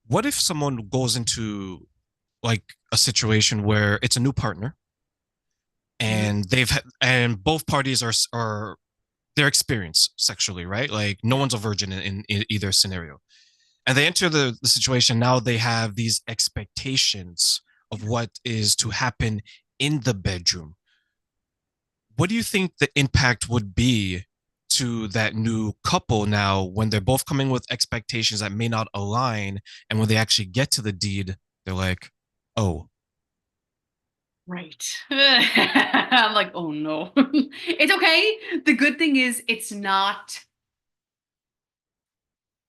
What if someone goes into like a situation where it's a new partner Mhm. and and both parties are they're experienced sexually, right? Like no one's a virgin in either scenario. And they enter the situation. Now they have these expectations of what is to happen in the bedroom. What do you think the impact would be to that new couple now when they're both coming with expectations that may not align? And when they actually get to the deed, they're like, oh, Right. I'm like, oh no. It's okay. The good thing is it's not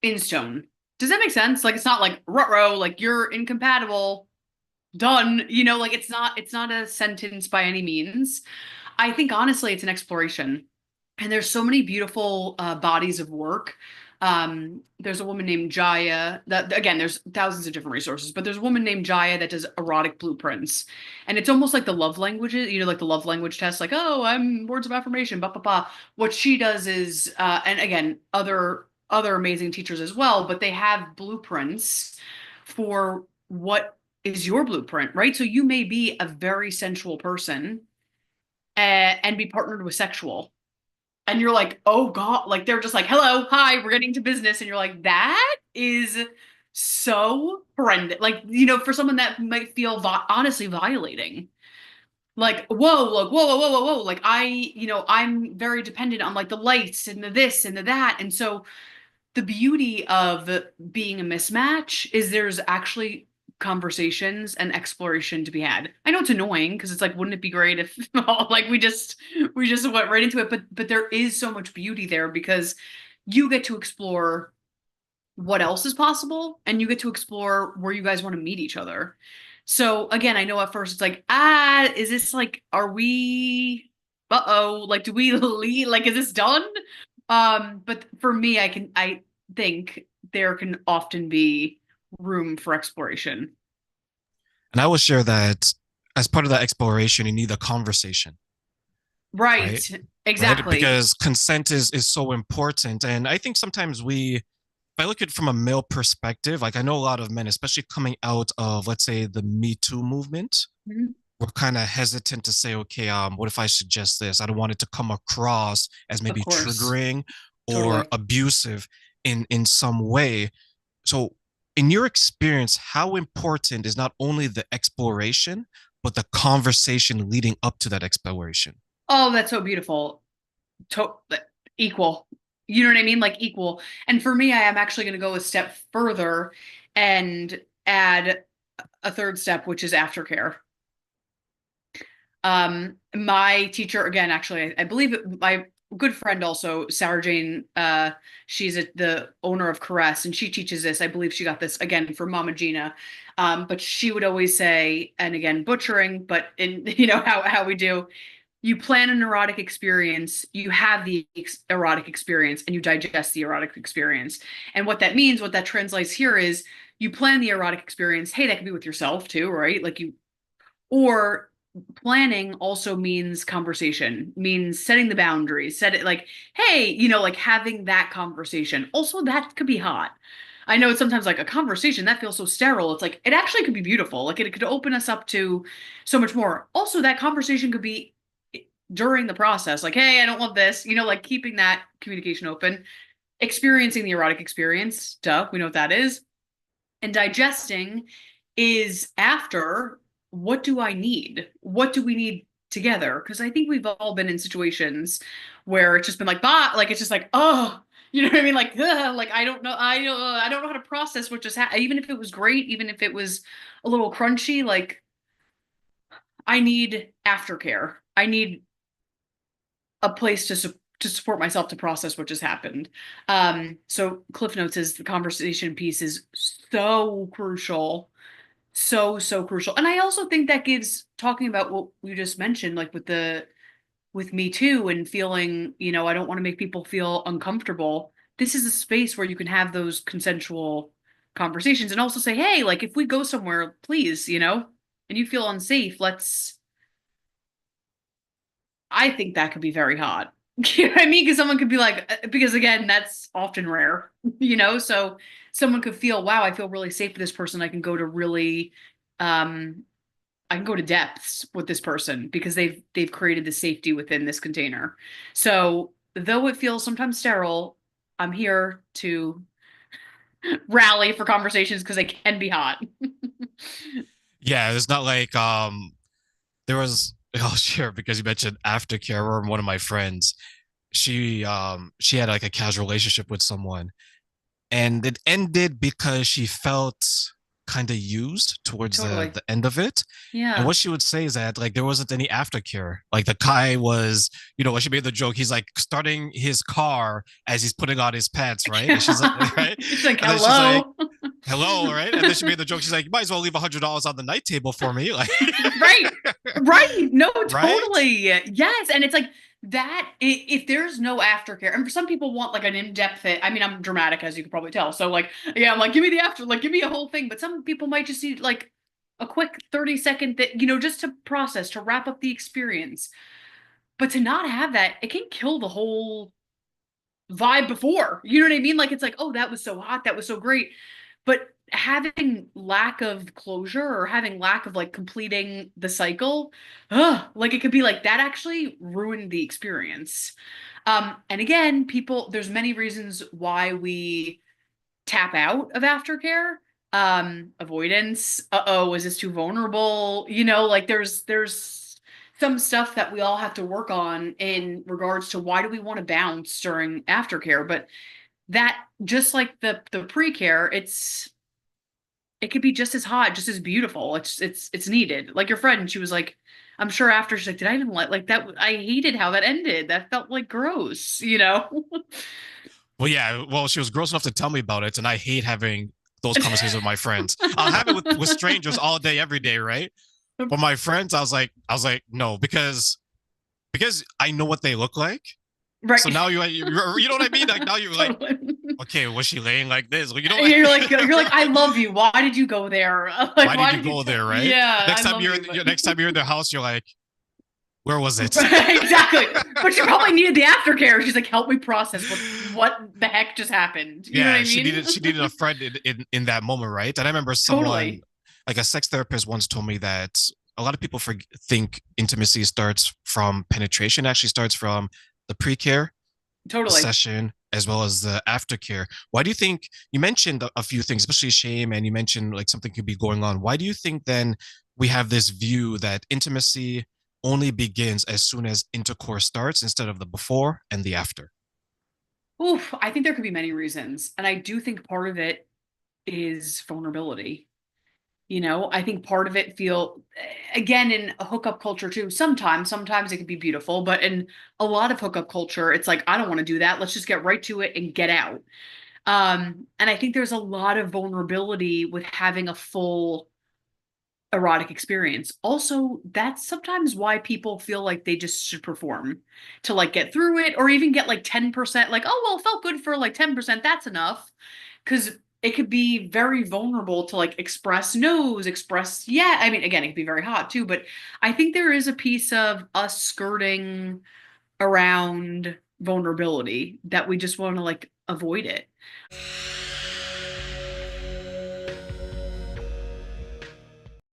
in stone. Does that make sense? Like it's not like ruh like you're incompatible, done. Like it's not a sentence by any means. I think honestly it's an exploration. And there's so many beautiful bodies of work. There's a woman named Jaya that again, there's thousands of different resources, but there's a woman named Jaya that does erotic blueprints. And it's almost like the love languages, like the love language test, like, oh, I'm words of affirmation, blah, blah, blah. What she does is, and again, other amazing teachers as well, but they have blueprints for what is your blueprint, right? So you may be a very sensual person and be partnered with sexual and you're like, oh God, like they're just like, hello, hi, we're getting to business. And you're like, that is so horrendous. Like, for someone that might feel honestly violating. Like, whoa, like, whoa, whoa, whoa, whoa, whoa. Like, I'm very dependent on like the lights and the this and the that. And so the beauty of being a mismatch is there's actually conversations and exploration to be had. I know it's annoying because it's like, wouldn't it be great if like we just went right into it? But there is so much beauty there because you get to explore what else is possible and you get to explore where you guys want to meet each other. So again, I know at first it's like, is this like, are we, uh-oh, like, do we leave? Like, is this done? But for me, I think there can often be room for exploration. and I will share that as part of that exploration, you need a conversation, right? Right. Right? Exactly. Because consent is so important. And I think sometimes if I look at it from a male perspective, like I know a lot of men, especially coming out of, let's say, the Me Too movement, Mhm. we're kind of hesitant to say, okay, what if I suggest this? I don't want it to come across as Of maybe course. triggering or Totally. abusive in some way. So, in your experience, how important is not only the exploration, but the conversation leading up to that exploration? Oh, that's so beautiful. To equal. You know what I mean? Like equal. And for me, I am actually going to go a step further and add a third step, which is aftercare. My teacher, again, actually, I believe my good friend also, Sarah Jane, she's the owner of Caress, and she teaches this. I believe she got this again from Mama Gina. But she would always say, and again, butchering, but in how we do, you plan an erotic experience, you have the erotic experience, and you digest the erotic experience. And what that means, what that translates here is you plan the erotic experience. Hey, that could be with yourself too, right? Like or planning also means conversation, means setting the boundaries, set it like, hey, like having that conversation. Also, that could be hot. I know it's sometimes like a conversation that feels so sterile. It's like it actually could be beautiful. Like it could open us up to so much more. Also, that conversation could be during the process, like, hey, I don't want this, like keeping that communication open, experiencing the erotic experience, duh, we know what that is, and digesting is after what do I need? What do we need together? Because I think we've all been in situations where it's just been like, bah, like it's just like, oh, you know what I mean? Like, like I don't know, I don't know how to process what just happened. Even if it was great, even if it was a little crunchy, like I need aftercare. I need a place to support myself to process what just happened. So Cliff Notes is the conversation piece is so crucial, so crucial, and I also think that gives talking about what you just mentioned, like with Me Too and feeling, I don't want to make people feel uncomfortable. This is a space where you can have those consensual conversations and also say, hey, like if we go somewhere, please, and you feel unsafe, let's. I think that could be very hot. You know what I mean? Because someone could be like, because again, that's often rare, so someone could feel, wow, I feel really safe with this person. I can go to really, um, I can go to depths with this person because they've created the safety within this container. So though it feels sometimes sterile, I'm here to rally for conversations because they can be hot. Yeah, it's not like there was I'll share because you mentioned aftercare or one of my friends. She had like a casual relationship with someone and it ended because she felt kind of used towards Totally. the end of it. And Yeah. what she would say is that like there wasn't any aftercare. Like the guy was, when she made the joke, he's like starting his car as he's putting on his pants, right? And she's like, right, It's like, and then she's like, hello. "Hello," right? And then she made the joke. She's like, "You might as well leave $100 on the night table for me," like, Right. Right. No, right? totally. Yes. And it's like that, if there's no aftercare, and for some people want like an in-depth fit. I mean, I'm dramatic, as you can probably tell. So like, yeah, I'm like, give me the after, like, give me a whole thing. But some people might just need like a quick 30-second that, just to process, to wrap up the experience. But to not have that, it can kill the whole vibe before. You know what I mean? Like it's like, oh, that was so hot, that was so great. But having lack of closure or having lack of like completing the cycle, like it could be like that actually ruined the experience. And again, people, there's many reasons why we tap out of aftercare. Avoidance. Uh-oh, is this too vulnerable? Like there's some stuff that we all have to work on in regards to why do we want to bounce during aftercare. But that, just like the pre-care, it could be just as hot, just as beautiful. It's needed. Like your friend, she was like, I'm sure after, she's like, did I even like that? I hated how that ended. That felt like gross. Well, yeah. Well, she was gross enough to tell me about it, and I hate having those conversations with my friends. I'll have it with strangers all day, every day, right? But my friends, I was like, no, because I know what they look like. So Right. now you know what I mean? Like now you're like, Totally. okay, was she laying like this? Like, You're like, I love you. Why did you go there? Like, why did why you did you go tell? there, right? Yeah, I Next time love you're you, but next time you're in their house, you're like, where was it? exactly. But she probably needed the aftercare. She's like, help me process what the heck just happened. You know what Yeah, I she mean? needed she needed a friend in that moment, right? And I remember someone Totally. like a sex therapist once told me that a lot of people think intimacy starts from penetration. It actually starts from the pre-care, the Totally. session, as well as the aftercare. Why do you think you mentioned a few things, especially shame, and you mentioned like something could be going on? Why do you think then we have this view that intimacy only begins as soon as intercourse starts instead of the before and the after? Oof, I think there could be many reasons. And I do think part of it is vulnerability. I think part of it feel again in a hookup culture too. Sometimes it can be beautiful, but in a lot of hookup culture, it's like, I don't want to do that. Let's just get right to it and get out. And I think there's a lot of vulnerability with having a full erotic experience. Also, that's sometimes why people feel like they just should perform to like get through it or even get like 10%, like, oh, well, it felt good for like 10%. That's enough. Because it could be very vulnerable to like express no's, express, yeah. I mean, again, it could be very hot too, but I think there is a piece of us skirting around vulnerability that we just want to like avoid it.